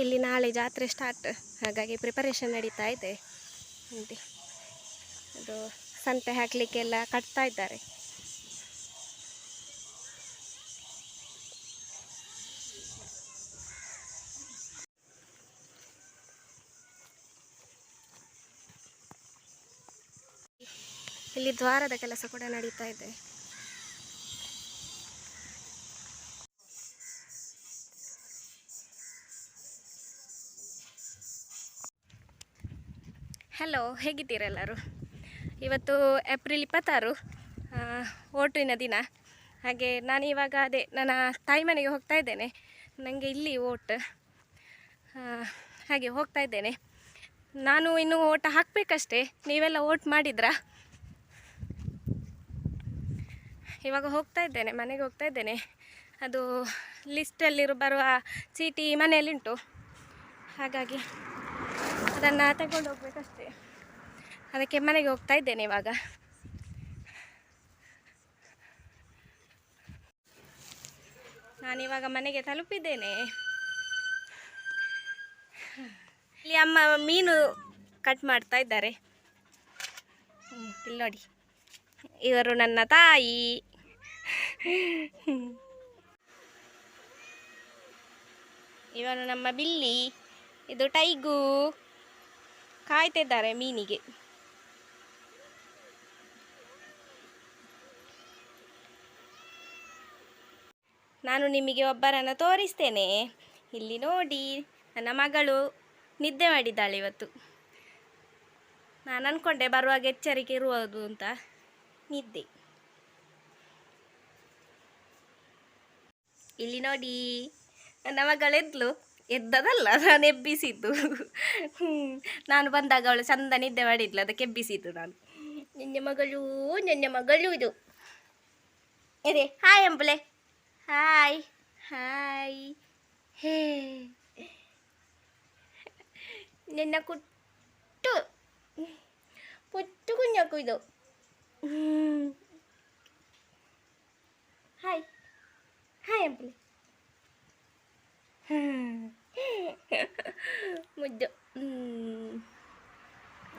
ಇಲ್ಲಿ ನಾಳೆ ಜಾತ್ರೆ ಸ್ಟಾರ್ಟ್, ಹಾಗಾಗಿ ಪ್ರಿಪರೇಷನ್ ನಡೀತಾ ಇದೆ. ನೋಡಿ ಅದು ಸಂತೆ ಹಾಕಲಿಕ್ಕೆಲ್ಲ ಕಟ್ತಾ ಇದ್ದಾರೆ. ಇಲ್ಲಿ ದ್ವಾರದ ಕೆಲಸ ಕೂಡ ನಡೀತಾ ಇದೆ. ಹಲೋ, ಹೇಗಿದ್ದೀರೆಲ್ಲರೂ? ಇವತ್ತು ಏಪ್ರಿಲ್ 26, ಓಟಿನ ದಿನ. ಹಾಗೆ ನಾನು ಇವಾಗ ನನ್ನ ತಾಯಿ ಮನೆಗೆ ಹೋಗ್ತಾ ಇದ್ದೇನೆ. ನನಗೆ ಇಲ್ಲಿ ಓಟ್, ಹಾಗೆ ಹೋಗ್ತಾ ಇದ್ದೇನೆ. ನಾನು ಇನ್ನೂ ಓಟ್ ಹಾಕಬೇಕಷ್ಟೇ. ನೀವೆಲ್ಲ ಓಟ್ ಮಾಡಿದ್ರಾ? ಇವಾಗ ಹೋಗ್ತಾ ಇದ್ದೇನೆ, ಮನೆಗೆ ಹೋಗ್ತಾ ಇದ್ದೇನೆ. ಅದು ಲಿಸ್ಟಲ್ಲಿರೋ ಬರುವ ಚೀಟಿ ಮನೆಯಲ್ಲಿಂಟು, ಹಾಗಾಗಿ ಅದನ್ನು ತಗೊಂಡು ಹೋಗ್ಬೇಕಷ್ಟೇ. ಅದಕ್ಕೆ ಮನೆಗೆ ಹೋಗ್ತಾ ಇದ್ದೇನೆ ಇವಾಗ. ನಾನಿವಾಗ ಮನೆಗೆ ತಲುಪಿದ್ದೇನೆ. ಇಲ್ಲಿ ಅಮ್ಮ ಮೀನು ಕಟ್ ಮಾಡ್ತಾ ಇದ್ದಾರೆ. ಇಲ್ಲಿ ನೋಡಿ, ಇವರು ನನ್ನ ತಾಯಿ. ಇವನು ನಮ್ಮ ಬಿಲ್ಲಿ, ಇದು ಟೈಗು. ಕಾಯ್ತಿದ್ದಾರೆ ಮೀನಿಗೆ. ನಾನು ನಿಮಗೆ ಒಬ್ಬರನ್ನು ತೋರಿಸ್ತೇನೆ. ಇಲ್ಲಿ ನೋಡಿ, ನನ್ನ ಮಗಳು ನಿದ್ದೆ ಮಾಡಿದ್ದಾಳೆ ಇವತ್ತು. ನಾನು ಅಂದ್ಕೊಂಡೆ ಬರುವಾಗ ಎಚ್ಚರಿಕೆ ಇರುವುದು ಅಂತ. ನಿದ್ದೆ. ಇಲ್ಲಿ ನೋಡಿ, ನನ್ನ ಮಗಳು ಎದ್ದದಲ್ಲ, ನಾನು ಎಬ್ಬಿಸಿದ್ದು. ನಾನು ಬಂದಾಗ ಅವಳು ಚಂದ ನಿದ್ದೆ ಮಾಡಿದ್ಲು, ಅದಕ್ಕೆ ಎಬ್ಬಿಸಿದ್ದು ನಾನು. ನನ್ನ ಮಗಳು ಇದು. ಇದೆ, ಹಾಯ್ ಅಂಬುಲೆ. Hi hi. ಹೇ, ನನ್ನ ಪುಟ್ಟು ಕುഞ്ഞಾಕು ಇದು. ಹಾಯ್ ಹಾಯ್ ಅಂಬುಲೆ. ಮುದ್ದು.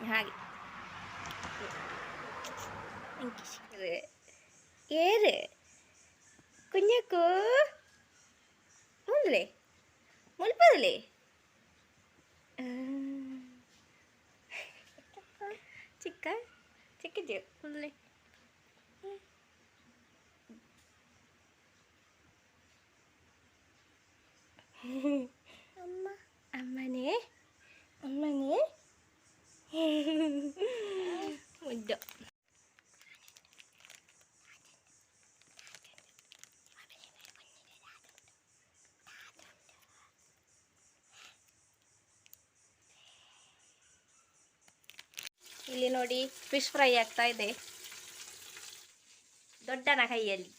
ಹಾಗೆ ಏರು ಕುഞ്ഞಾಕು ಮುಲ್ಲೆ ಮುಲ್ಪದಲೆ. ಚಿಕ್ಕಿದ್ಯು ಮುಲ್ಲೆ. ಅಮ್ಮನೇ ಮುದ್ದು. ಇಲ್ಲಿ ನೋಡಿ, ಫಿಶ್ ಫ್ರೈ ಆಗ್ತಾ ಇದೆ ದೊಡ್ಡನ ಕೈಯಲ್ಲಿ.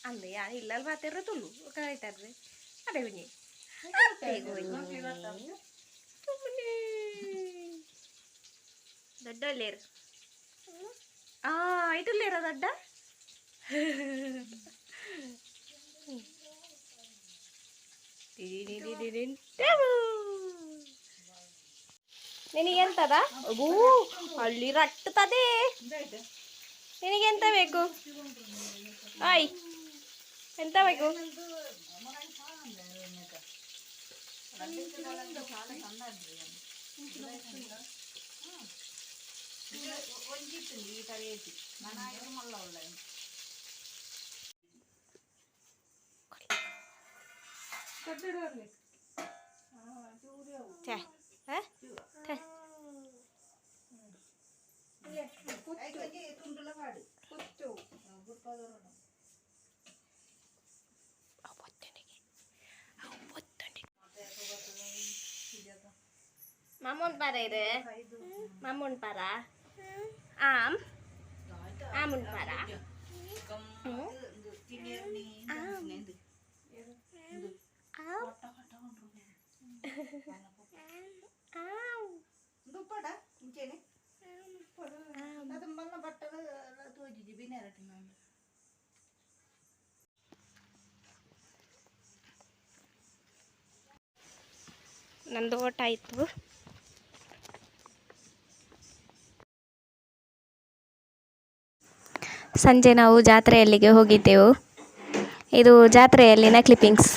ಅಂದ್ರೆ ಇಲ್ಲಲ್ಲಿ ಮಾತಾಡ್ರೆ ತುಳು ಕಾಯ್ತಾರ್ರಿ. ಅದೇ ಹುಣ್ಣಿ ದೊಡ್ಡ ಲೇರು. ಇದು ಲೇರ ದೊಡ್ಡ. ನಿನಗೆಂತದ? ಅಲ್ಲಿ ರಟ್ಟುತ್ತದೆ. ನಿನಗೆಂತ ಬೇಕು? ಆಯ್, ಎಂತ ಬೇಕು? Mamun para itu, mamun para, amun para, ನಂದು ಓಟ ಆಯಿತು. ಸಂಜೆ ನಾವು ಜಾತ್ರೆಯಲ್ಲಿಗೆ ಹೋಗಿದ್ದೆವು. ಇದು ಜಾತ್ರೆಯಲ್ಲಿನ ಕ್ಲಿಪ್ಪಿಂಗ್ಸ್.